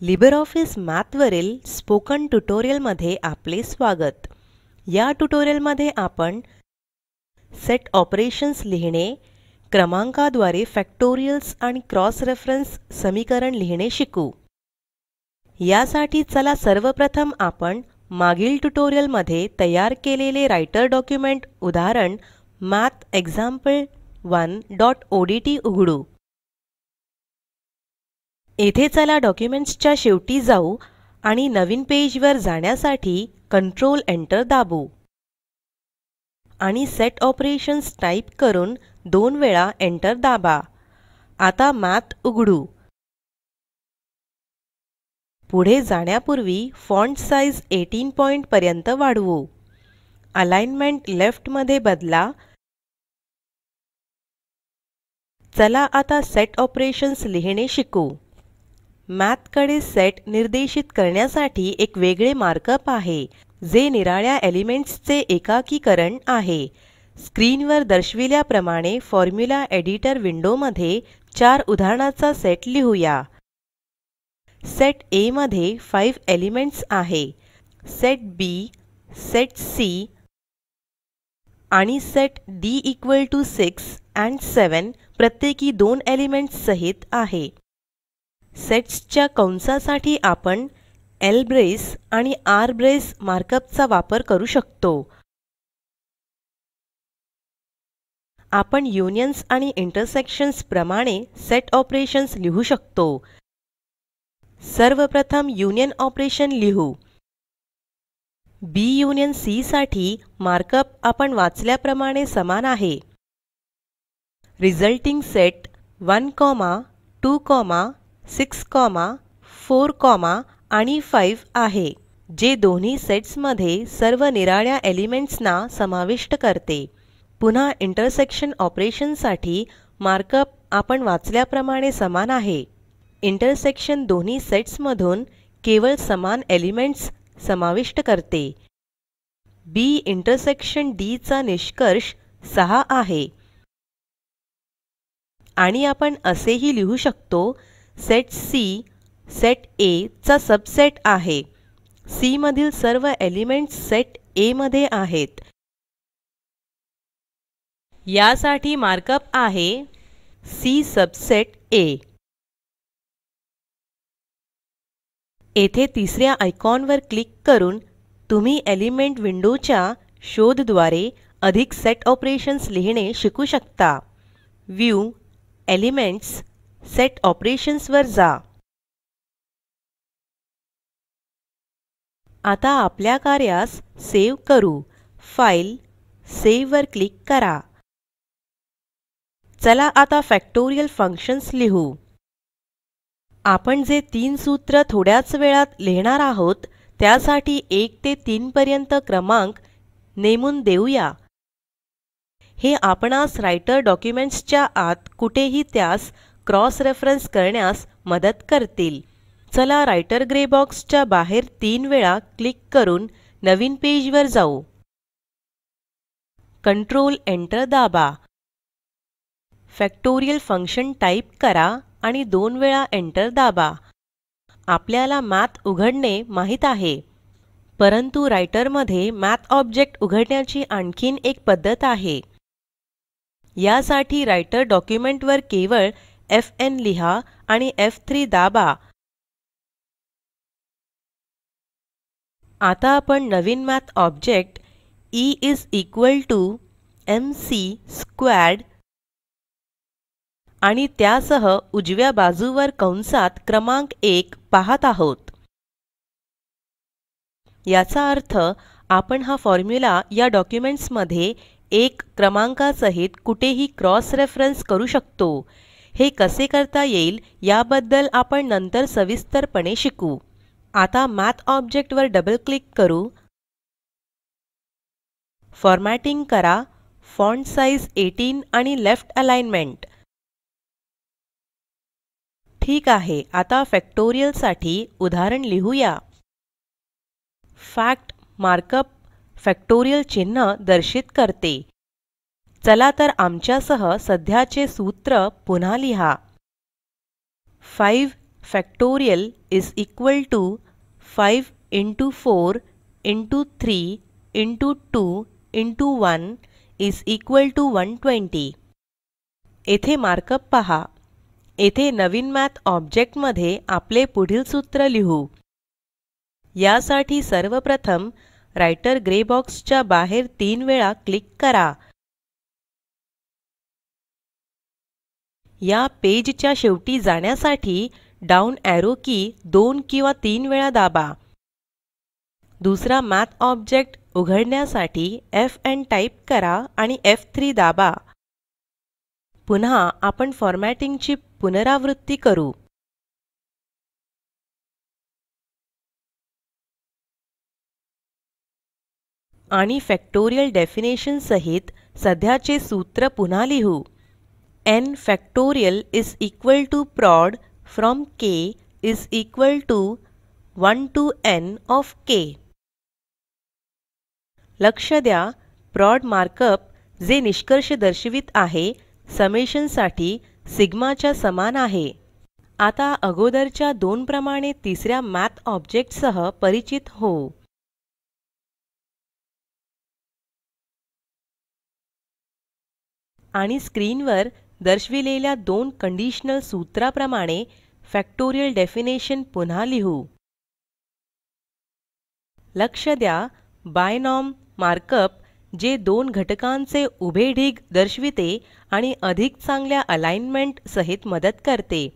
LibreOffice मॅथवरील spoken ट्युटोरियलमध्ये आपले स्वागत. या ट्युटोरियलमध्ये आपण सेट ऑपरेशन्स लिहिणे, क्रमांकाद्वारे फॅक्टोरियल्स आणि क्रॉस रेफरन्स समीकरण लिहिणे शिकू. यासाठी चला सर्वप्रथम आपण मागील ट्युटोरियलमध्ये तयार केलेले रायटर डॉक्युमेंट उदाहरण mathexample1.odt उघडू. येथे चला डॉक्युमेंट्सच्या शेवटी जाऊ आणि नवीन पेजवर जाण्यासाठी कंट्रोल एंटर दाबू आणि सेट ऑपरेशन्स टाइप करून 2 वेळा एंटर दाबा. आता मॅथ उघडू. पुढे जाण्यापूर्वी फॉन्ट साइज 18 पॉइंट पर्यंत वाढवू. अलाइनमेंट लेफ्ट मध्ये बदला. चला आता सेट ऑपरेशन्स लिहिणे शिकू. मॅथ कडे सेट निर्देशित करण्यासाठी एक वेगळे मार्कअप आहे जे निराळ्या एलिमेंट्सचे एकाकीकरण आहे. स्क्रीनवर दर्शविल्याप्रमाणे फॉर्म्युला एडिटर विंडोमध्ये 4 उदाहरणाचा सेट लिहूया. सेट A मध्ये 5 एलिमेंट्स आहे. सेट B, सेट C आणि set D equal to 6 and 7 प्रत्येकी 2 एलिमेंट्स सहित आहे. सेट्सच्या कंसासाठी आपण L ब्रेस आणि R ब्रेस मार्कअपचा वापर करू शकतो. आपण युनियन्स आणि इंटरसेक्शन्स प्रमाणे सेट ऑपरेशन्स लिहू शकतो. सर्वप्रथम युनियन ऑपरेशन लिहू. B युनियन C साठी मार्कअप आपण वाचल्याप्रमाणे समान आहे. रिझल्टिंग सेट 1, 2, 6, 4, आणि 5 आहे, जे दोन्ही सेट्स मध्ये सर्व निराळ्या एलिमेंट्सना समाविष्ट करते. पुन्हा इंटरसेक्शन ऑपरेशन साठी मार्कअप आपण वाचल्याप्रमाणे समान आहे. इंटरसेक्शन दोन्ही सेट्स मधून केवळ समान एलिमेंट्स समाविष्ट करते. B इंटरसेक्शन D चा निष्कर्ष 6 आहे. आणि आपण असेही लिहू शकतो सेट C सेट A चा सबसेट आहे. C मधील सर्व एलिमेंट्स सेट A मध्ये आहेत. यासाठी मार्कअप आहे C सबसेट A. येथे तिसऱ्या आयकॉनवर क्लिक करून तुम्ही एलिमेंट विंडोच्या शोधद्वारे अधिक सेट ऑपरेशन्स लिहिणे शिकू शकता. व्ह्यू, एलिमेंट्स, सेट ऑपरेशन्स वर जा. आता आपल्या कार्यास सेव्ह करू. फाइल, सेव्ह वर क्लिक करा. चला आता फॅक्टोरियल फंक्शन्स लिहू. आपण जे 3 सूत्र थोड्याच वेळात लिहिणार आहोत त्यासाठी 1 ते 3 पर्यंत क्रमांक नेमून देऊया. हे आपणास रायटर डॉक्युमेंट्सच्या आत कुठेही त्यास क्रॉस रेफरन्स करण्यास मदत करतील. चला रायटर ग्रे बॉक्सच्या बाहेर 3 वेळा क्लिक करून नवीन पेजवर जाऊ. कंट्रोल एंटर दाबा. फॅक्टोरियल फंक्शन टाइप करा आणि 2 वेळा एंटर दाबा. आपल्याला मॅथ उघडणे माहित आहे, परंतु रायटर मध्ये मॅथ ऑब्जेक्ट उघडण्याची आणखीन एक पद्धत आहे. यासाठी रायटर डॉक्युमेंट वर केवळ FN लिहा आणि F3 दाबा. आता आपण नवीन math object E is equal to MC squared आणि त्यासह उजव्या बाजूवर कंसात क्रमांक 1 पाहत आहोत. याचा अर्थ आपण हा फॉर्म्युला या डॉक्युमेंट्स मध्ये 1 क्रमांकासहित कुठेही क्रॉस रेफरन्स करू शकतो. हे कसे करता येईल याबद्दल आपण नंतर सविस्तरपणे शिकू. आता मॅथ ऑब्जेक्ट वर डबल क्लिक करू. फॉर्मॅटिंग करा. फॉन्ट साइज 18 आणि लेफ्ट अलाइनमेंट. ठीक आहे. आता फॅक्टोरियल साठी उदाहरण लिहूया. फॅक्ट मार्कअप फॅक्टोरियल चिन्ह दर्शित करते. चला तर आमच्यासह सध्याचे सूत्र पुन्हा लिहा. 5 factorial is equal to 5 into 4 into 3 into 2 into 1 is equal to 120. येथे मार्कअप पहा. येथे नवीन मॅथ ऑब्जेक्ट मध्ये आपले पुढील सूत्र लिहू. यासाठी सर्वप्रथम राइटर ग्रे बॉक्सच्या बाहेर 3 वेळा क्लिक करा. या पेजच्या शेवटी जाण्यासाठी डाउन एरो की 2 किंवा 3 वेळा दाबा. दुसरा मॅथ ऑब्जेक्ट उघडण्यासाठी FN टाइप करा आणि F3 दाबा. पुन्हा आपण फॉर्मॅटिंगची पुनरावृत्ती करू. आणि फॅक्टोरियल डेफिनेशन सहित सध्याचे सूत्र पुन्हा लिहू. n factorial is equal to prod from k is equal to 1 to n of k. लक्ष द्या, prod मार्कअप जे निष्कर्ष दर्शवित आहे समेशन साठी सिग्माच्या समान आहे. आता अगोदरच्या 2 प्रमाणे तिसऱ्या मॅथ ऑब्जेक्ट सह परिचित होऊ. आणि स्क्रीनवर दर्शविलेल्या 2 कंडिशनल सूत्राप्रमाणे फॅक्टोरियल डेफिनेशन पुन्हा लिहू. लक्ष द्या, बायनॉर्म मार्कअप जे 2 घटकांचे उभे ढीग दर्शविते आणि अधिक चांगल्या अलाइनमेंट सहित मदत करते.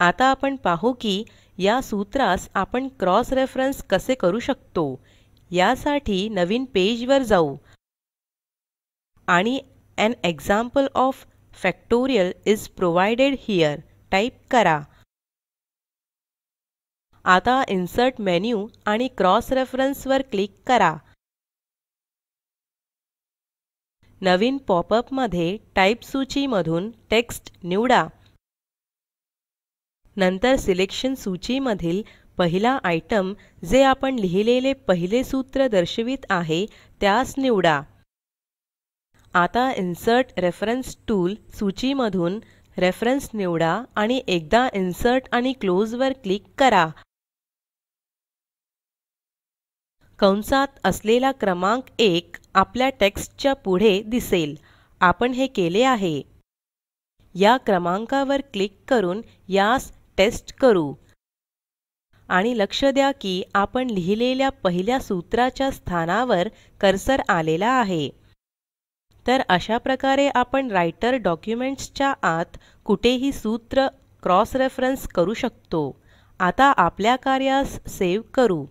आता आपण पाहू की या सूत्रास आपण क्रॉस रेफरन्स कसे करू शकतो. यासाठी नवीन पेजवर जाऊ आणि an example of factorial is provided here type करा. आता इन्सर्ट मेन्यू आणि क्रॉस रेफरन्स वर क्लिक करा. नवीन पॉपअप मध्ये टाइप सूची मधून टेक्स्ट निवडा. नंतर सिलेक्शन सूची मधील पहिला आयटम जे आपण लिहिलेले पहिले सूत्र दर्शवित आहे त्यास निवडा. आता इन्सर्ट रेफरन्स टूल सूची मधून रेफरन्स निवडा आणि एकदा इन्सर्ट आणि क्लोज वर क्लिक करा. कंसात असलेला क्रमांक 1 आपल्या टेक्स्टच्या पुढे दिसेल. आपण हे केले आहे. या क्रमांकावर क्लिक करून यास टेस्ट करू. आणि लक्ष द्या की आपण लिहिलेल्या पहिल्या सूत्राच्या स्थानावर कर्सर आलेला आहे. तर अशा प्रकारे आपण राइटर डॉक्युमेंट्सच्या आत कुठेही सूत्र क्रॉस रेफरन्स करू शकतो. आता आपल्या कार्यास सेव्ह करू.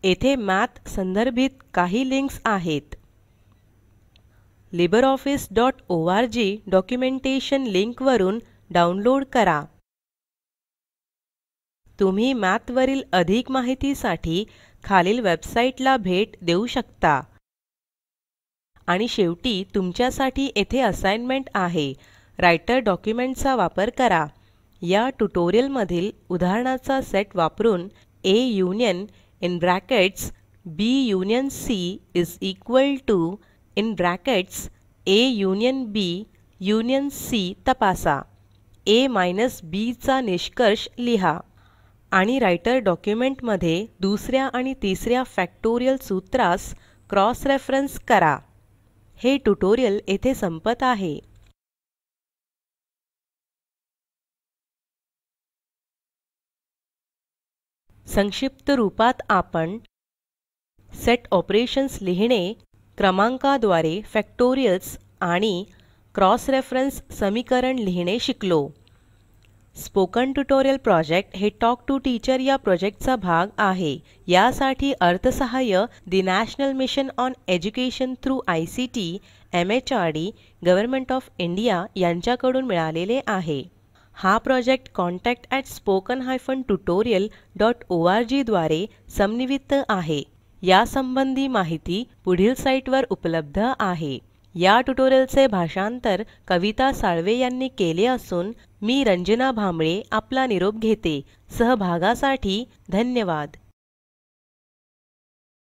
येथे मॅथ संदर्भित काही लिंक्स आहेत. libreoffice.org डॉक्युमेंटेशन लिंक वरून डाउनलोड करा. तुम्ही मॅथ वरील अधिक माहितीसाठी खालील वेबसाईटला भेट देऊ शकता. आणि शेवटी तुमच्यासाठी येथे असाइनमेंट आहे. राइटर डॉक्युमेंटचा वापर करा. या ट्युटोरियल मधील उदाहरणाचा सेट वापरून A union in brackets B union C is equal to in brackets A union B union C तपासा. A माइनस B चा निष्कर्ष लिहा. आणि राइटर डॉक्युमेंट मध्ये दुसऱ्या आणि तिसऱ्या फॅक्टोरियल सूत्रास क्रॉस रेफरन्स करा. हे ट्युटोरियल येथे संपत आहे. संक्षिप्त रूपात आपण सेट ऑपरेशन्स लिहिणे, क्रमांकाद्वारे फॅक्टोरियल्स आणि क्रॉस रेफरन्स समीकरण लिहिणे शिकलो. स्पोकन ट्युटोरियल प्रोजेक्ट हे टॉक टू टीचर या प्रोजेक्टचा भाग आहे. यासाठी अर्थसहाय्य the national mission on education through ICT MHRD government of India यांच्याकडून मिळालेले आहे. हा प्रोजेक्ट contact@spoken-tutorial.org द्वारे समन्वित आहे. या संबंधी माहिती पुढील साईटवर उपलब्ध आहे. या ट्युटोरियलचे भाषांतर कविता साळवे यांनी केले असून मी रंजना भांबळे आपला निरोप घेते. सहभागासाठी धन्यवाद.